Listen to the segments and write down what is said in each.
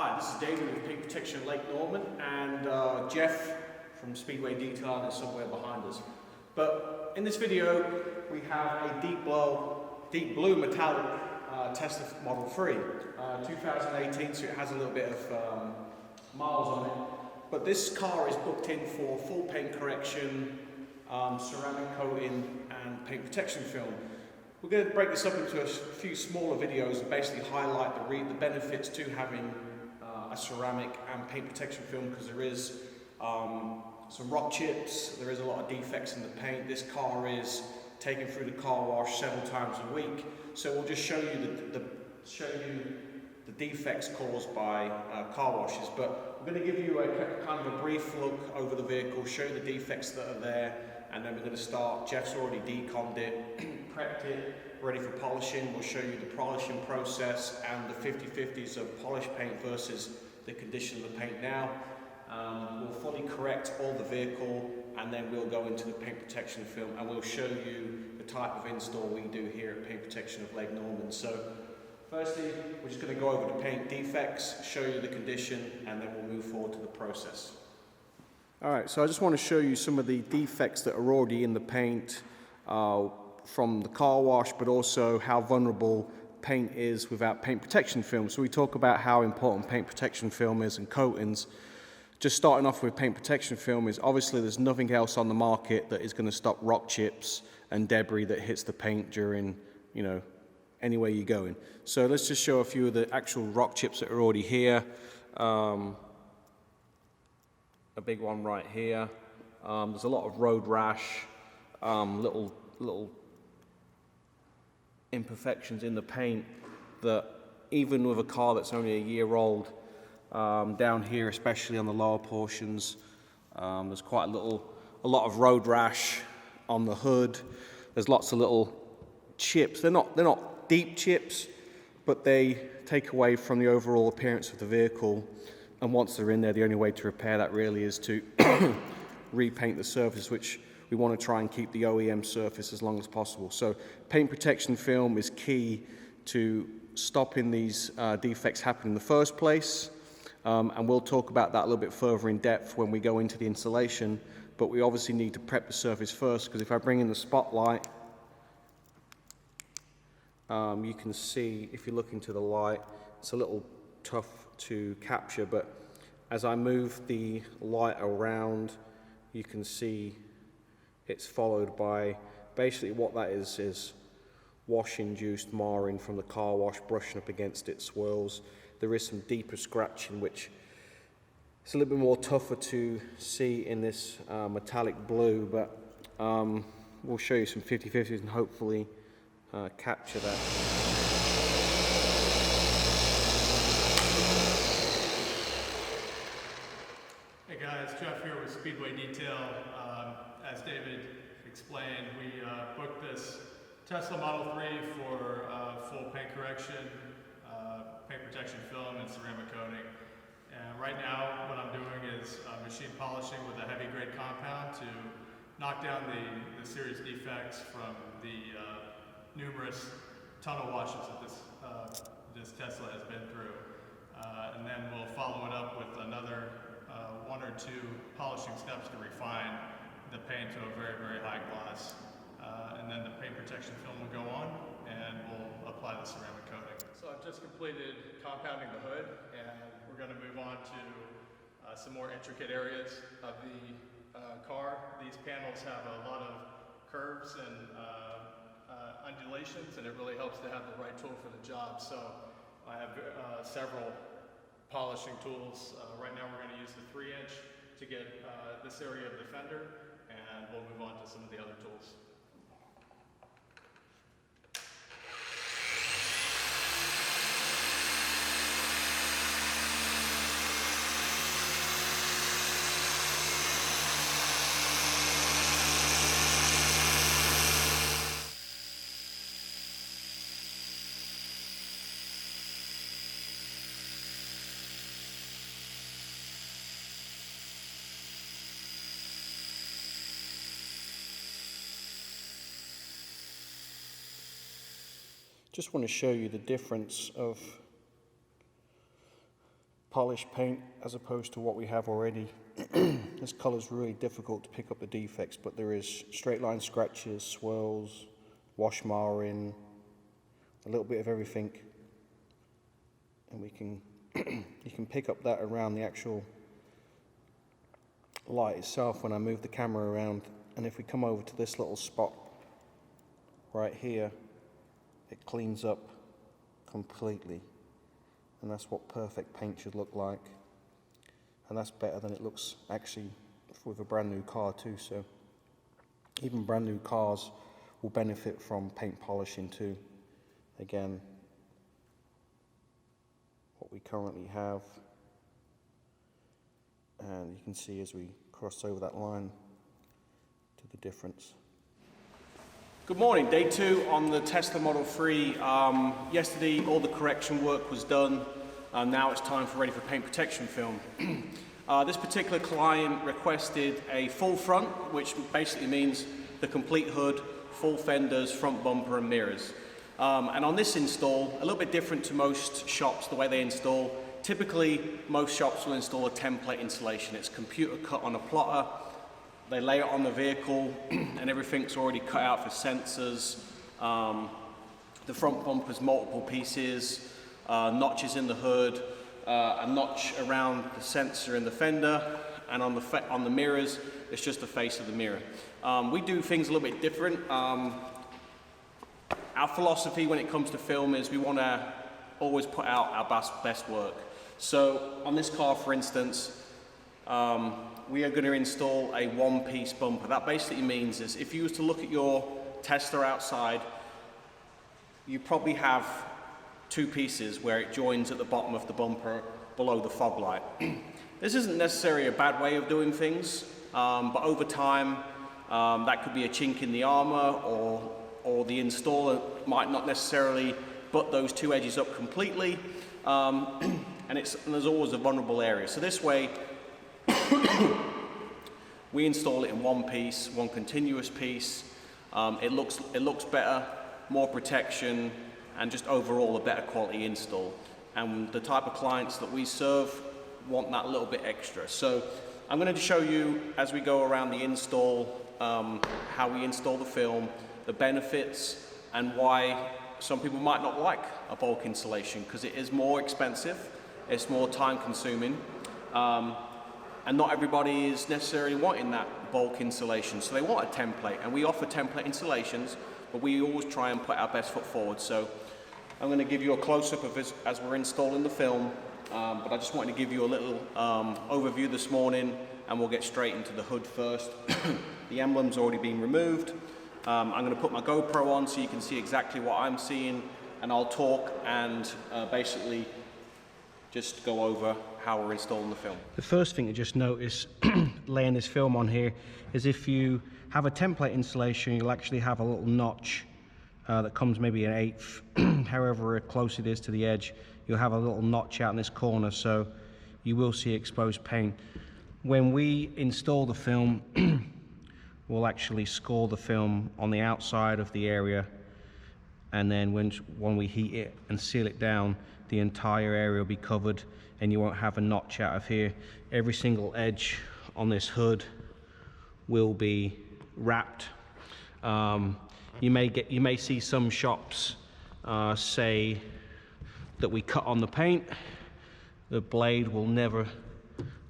Hi, this is David with Paint Protection Lake Norman, and Jeff from Speedway Detailing is somewhere behind us. But in this video, we have a deep blue metallic Tesla Model 3, 2018, so it has a little bit of miles on it. But this car is booked in for full paint correction, ceramic coating, and paint protection film. We're going to break this up into a few smaller videos and basically highlight the benefits to having a ceramic and paint protection film, because there is some rock chips, there is a lot of defects in the paint. This car is taken through the car wash several times a week, so we'll just show you the defects caused by car washes. But I'm going to give you a kind of a brief look over the vehicle, show you the defects that are there, and then we're going to start. Jeff's already decommed it, prepped it, ready for polishing. We'll show you the polishing process and the 50/50s of polished paint versus the condition of the paint now. We'll fully correct all the vehicle, and then we'll go into the paint protection film, and we'll show you the type of install we do here at Paint Protection of Lake Norman. So firstly, we're just going to go over the paint defects, show you the condition, and then we'll move forward to the process. Alright, so I just want to show you some of the defects that are already in the paint from the car wash, but also how vulnerable paint is without paint protection film. So we talk about how important paint protection film is and coatings. Just starting off with paint protection film is obviously there's nothing else on the market that is going to stop rock chips and debris that hits the paint during, anywhere you're going. So let's just show a few of the actual rock chips that are already here. A big one right here. There's a lot of road rash, little imperfections in the paint that even with a car that's only a year old, down here, especially on the lower portions, there's quite a lot of road rash on the hood. There's lots of little chips. They're not deep chips, but they take away from the overall appearance of the vehicle. And once they're in there, the only way to repair that really is to repaint the surface, which we want to try and keep the OEM surface as long as possible. So paint protection film is key to stopping these defects happening in the first place. And we'll talk about that a little bit further in depth when we go into the installation. But we obviously need to prep the surface first, because if I bring in the spotlight, you can see, if you look into the light, it's a little tough to capture, but as I move the light around, you can see it's followed by, basically what that is wash-induced marring from the car wash brushing up against it, swirls. There is some deeper scratching, which it's a little bit more tougher to see in this metallic blue, but we'll show you some 50/50s and hopefully capture that. Hey guys, Jeff here with Speedway Detail. As David explained, we booked this Tesla Model 3 for full paint correction, paint protection film, and ceramic coating. And right now, what I'm doing is machine polishing with a heavy grade compound to knock down the serious defects from the numerous tunnel washes that this Tesla has been through. And then we'll follow it up with another one or two polishing steps to refine the paint to a very, very high gloss. And then the paint protection film will go on, and we'll apply the ceramic coating. So I've just completed compounding the hood, and we're going to move on to some more intricate areas of the car. These panels have a lot of curves and undulations, and it really helps to have the right tool for the job. So I have several polishing tools. Right now we're going to use the 3-inch to get this area of the fender, and we'll move on to some of the other tools. Just want to show you the difference of polished paint as opposed to what we have already. This color is really difficult to pick up the defects, but there is straight line scratches, swirls, wash marring, a little bit of everything, and we can you can pick up that around the actual light itself when I move the camera around. And if we come over to this little spot right here, it cleans up completely, and that's what perfect paint should look like. And that's better than it looks actually with a brand new car too. So even brand new cars will benefit from paint polishing too. Again, what we currently have, and you can see as we cross over that line to the difference. Good morning, day 2 on the Tesla Model 3. Yesterday all the correction work was done. Now it's time for ready for paint protection film. This particular client requested a full front, which basically means the complete hood, full fenders, front bumper and mirrors. And on this install, a little bit different to most shops, the way they install. Typically, most shops will install a template installation. It's computer cut on a plotter. They lay it on the vehicle and everything's already cut out for sensors. The front bumper's multiple pieces, notches in the hood, a notch around the sensor in the fender, and on the mirrors, it's just the face of the mirror. We do things a little bit different. Our philosophy when it comes to film is we want to always put out our best work. So on this car, for instance, we are going to install a one-piece bumper. That basically means is if you was to look at your Tesla outside, you probably have 2 pieces where it joins at the bottom of the bumper below the fog light. This isn't necessarily a bad way of doing things, but over time that could be a chink in the armor, or the installer might not necessarily butt those 2 edges up completely, and there's always a vulnerable area. So this way we install it in one piece, one continuous piece. It looks better, more protection, and just overall a better quality install. And the type of clients that we serve want that little bit extra. So I'm going to show you as we go around the install, how we install the film, the benefits, and why some people might not like a bulk installation, because it is more expensive, it's more time consuming, and not everybody is necessarily wanting that bulk installation, so they want a template, and we offer template installations, but we always try and put our best foot forward. So I'm going to give you a close-up of this as we're installing the film, but I just wanted to give you a little overview this morning, and we'll get straight into the hood first. The emblem's already been removed. I'm going to put my GoPro on so you can see exactly what I'm seeing, and I'll talk and basically just go over how we're installing the film. The first thing to just notice laying this film on here is if you have a template installation, you'll actually have a little notch that comes maybe an 1/8, however close it is to the edge. You'll have a little notch out in this corner, so you will see exposed paint. When we install the film, we'll actually score the film on the outside of the area, and then when we heat it and seal it down, the entire area will be covered and you won't have a notch out of here. Every single edge on this hood will be wrapped. You may see some shops say that we cut on the paint. The blade will never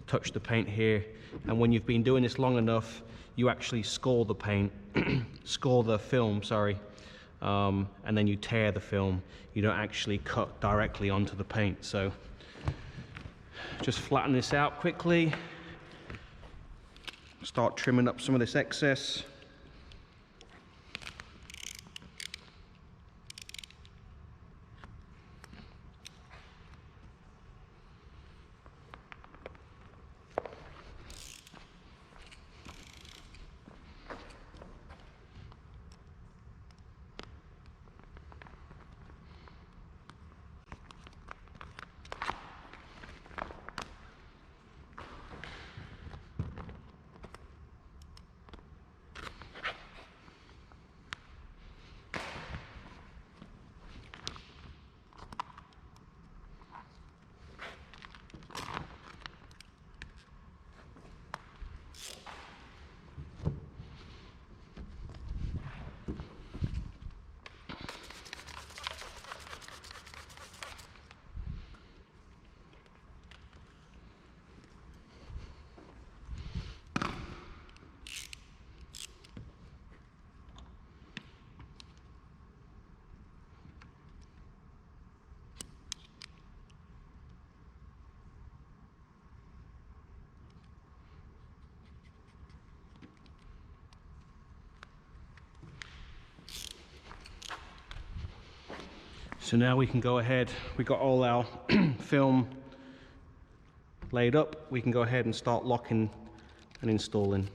touch the paint here, and when you've been doing this long enough, you actually score the paint, score the film, sorry, and then you tear the film. You don't actually cut directly onto the paint. So just flatten this out quickly, start trimming up some of this excess. So now we can go ahead, we got all our film laid up, we can go ahead and start locking and installing.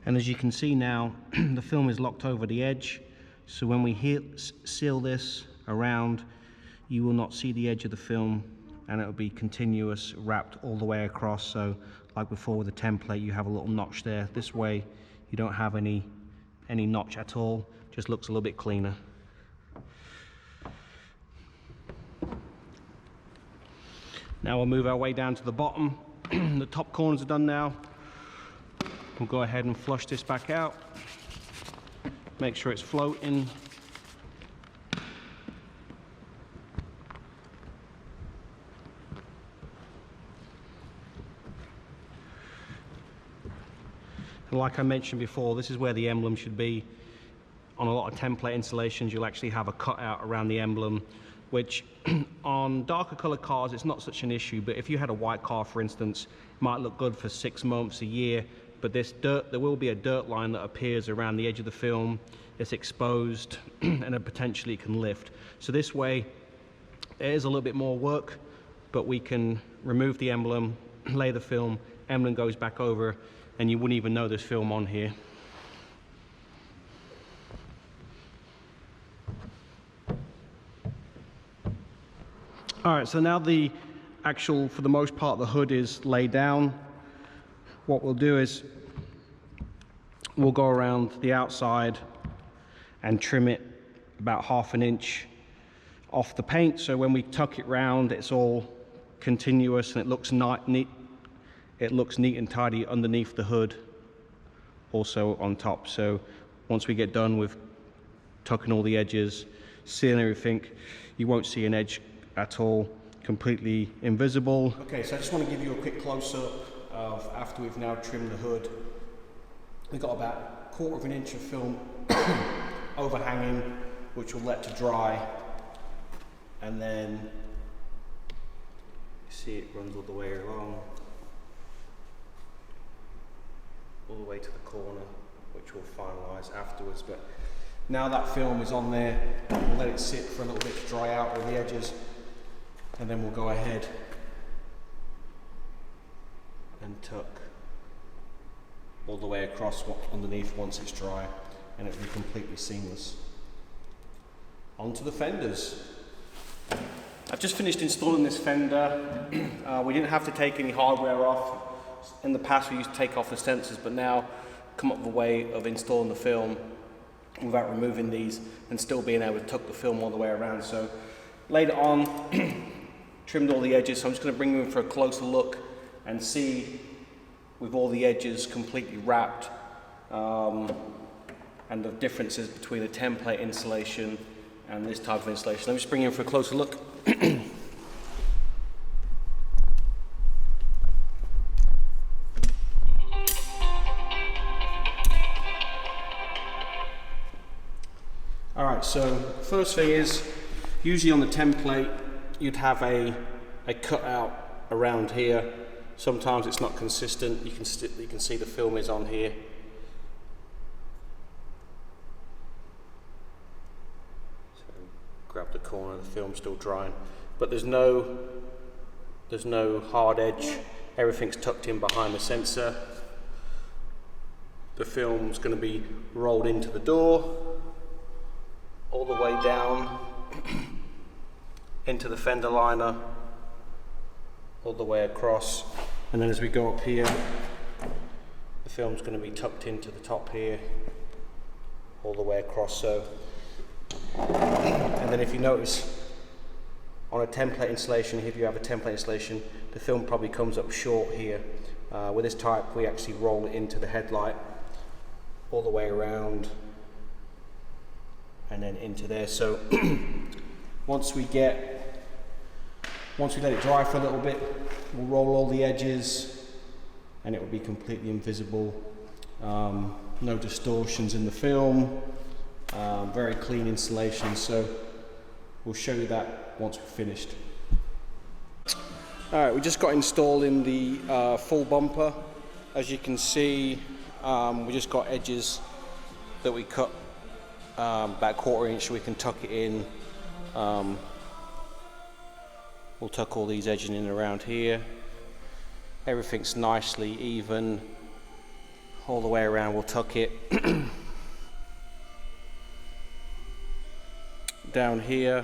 And as you can see now, the film is locked over the edge, so when we seal this around, you will not see the edge of the film, and it will be continuous, wrapped all the way across. So like before with the template, you have a little notch there. This way you don't have any notch at all, just looks a little bit cleaner. Now we'll move our way down to the bottom. The top corners are done now. We'll go ahead and flush this back out. Make sure it's floating. And like I mentioned before, this is where the emblem should be. On a lot of template installations, you'll actually have a cutout around the emblem, which on darker color cars, it's not such an issue. But if you had a white car, for instance, it might look good for 6 months, a year. But there will be a dirt line that appears around the edge of the film. It's exposed and it potentially can lift. So this way, it is a little bit more work, but we can remove the emblem, lay the film, emblem goes back over, and you wouldn't even know there's film on here. All right, so now the actual, for the most part, the hood is laid down. What we'll do is we'll go around the outside and trim it about 1/2 inch off the paint, so when we tuck it round, it's all continuous and it looks neat. It looks neat and tidy underneath the hood, also on top. So once we get done with tucking all the edges, sealing everything, you won't see an edge at all, completely invisible. Okay, so I just want to give you a quick close-up of after we've now trimmed the hood. We've got about 1/4 inch of film overhanging, which we'll let to dry, and then you see it runs all the way along, all the way to the corner, which we'll finalise afterwards. But now that film is on there, we'll let it sit for a little bit to dry out all the edges, and then we'll go ahead and tuck all the way across underneath once it's dry, and it'll be completely seamless. Onto the fenders. I've just finished installing this fender. We didn't have to take any hardware off. In the past we used to take off the sensors, but now come up with a way of installing the film without removing these and still being able to tuck the film all the way around. So laid it on, trimmed all the edges, so I'm just going to bring you in for a closer look and see with all the edges completely wrapped, and the differences between a template installation and this type of installation. Let me just bring you in for a closer look. Alright, so first thing is, usually on the template you'd have a cutout around here. Sometimes it's not consistent. You can see the film is on here. So grab the corner, the film's still drying, but there's no hard edge. Everything's tucked in behind the sensor. The film's going to be rolled into the door, all the way down into the fender liner, all the way across, and then as we go up here, the film's going to be tucked into the top here, all the way across. So, and then if you notice on a template installation, if you have a template installation, the film probably comes up short here. With this type, we actually roll it into the headlight, all the way around, and then into there. So once we get Once we let it dry for a little bit, we'll roll all the edges and it will be completely invisible. No distortions in the film, very clean installation, so we'll show you that once we're finished. Alright, we just got installed in the full bumper. As you can see, we just got edges that we cut about 1/4 inch so we can tuck it in. We'll tuck all these edges in around here. Everything's nicely even all the way around. We'll tuck it. Down here,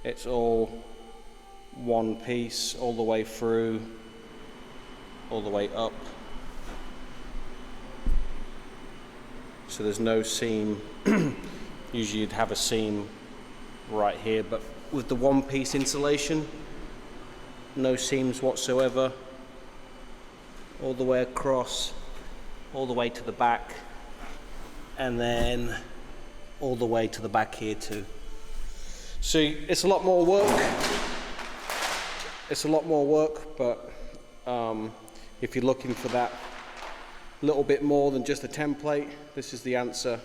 it's all one piece all the way through, all the way up. So there's no seam. Usually you'd have a seam right here, but with the one piece insulation, no seams whatsoever, all the way across, all the way to the back, and then all the way to the back here too. So it's a lot more work. It's a lot more work, but if you're looking for that little bit more than just a template, this is the answer.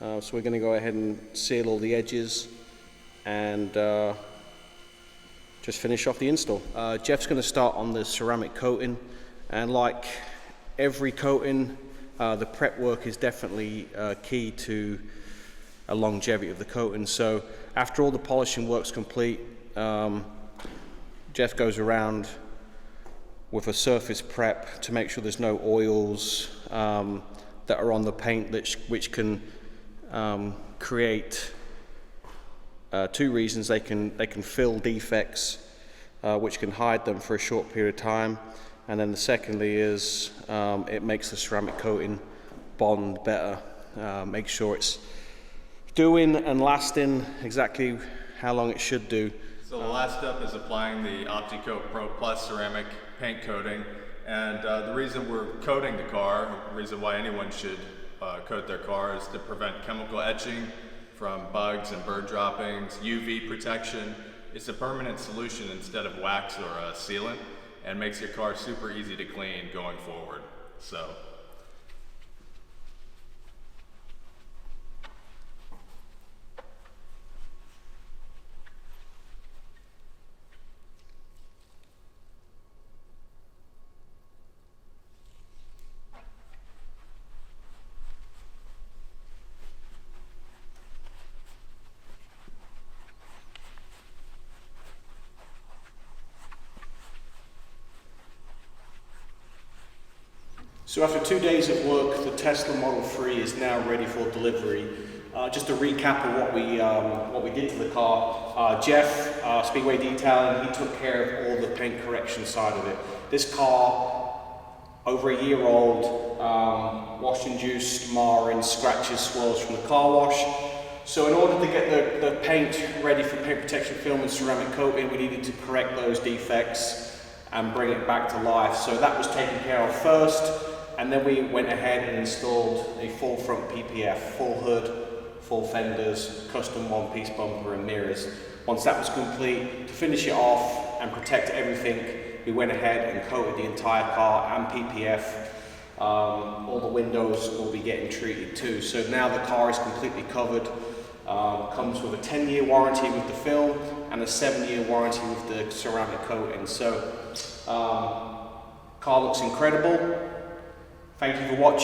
So we're going to go ahead and seal all the edges and just finish off the install. Jeff's going to start on the ceramic coating, and like every coating, the prep work is definitely key to a longevity of the coating. So after all the polishing work's complete, Jeff goes around with a surface prep to make sure there's no oils that are on the paint which can create two reasons. They can fill defects, which can hide them for a short period of time, and then the secondly is it makes the ceramic coating bond better, make sure it's doing and lasting exactly how long it should do. So the last step is applying the OptiCoat Pro Plus ceramic paint coating, and the reason we're coating the car, the reason why anyone should coat their car, is to prevent chemical etching from bugs and bird droppings, UV protection. It's a permanent solution instead of wax or a sealant, and makes your car super easy to clean going forward. So after 2 days of work, the Tesla Model 3 is now ready for delivery. Just a recap of what we did to the car. Jeff, Speedway Detailing, he took care of all the paint correction side of it. This car, over a year old, wash-induced marring, scratches, swirls from the car wash. So in order to get the paint ready for paint protection film and ceramic coating, we needed to correct those defects and bring it back to life. So that was taken care of first. And then we went ahead and installed a full front PPF, full hood, full fenders, custom one-piece bumper and mirrors. Once that was complete, to finish it off and protect everything, we went ahead and coated the entire car and PPF. All the windows will be getting treated too. So now the car is completely covered. Comes with a 10-year warranty with the film and a 7-year warranty with the ceramic coating. So car looks incredible. Thank you for watching.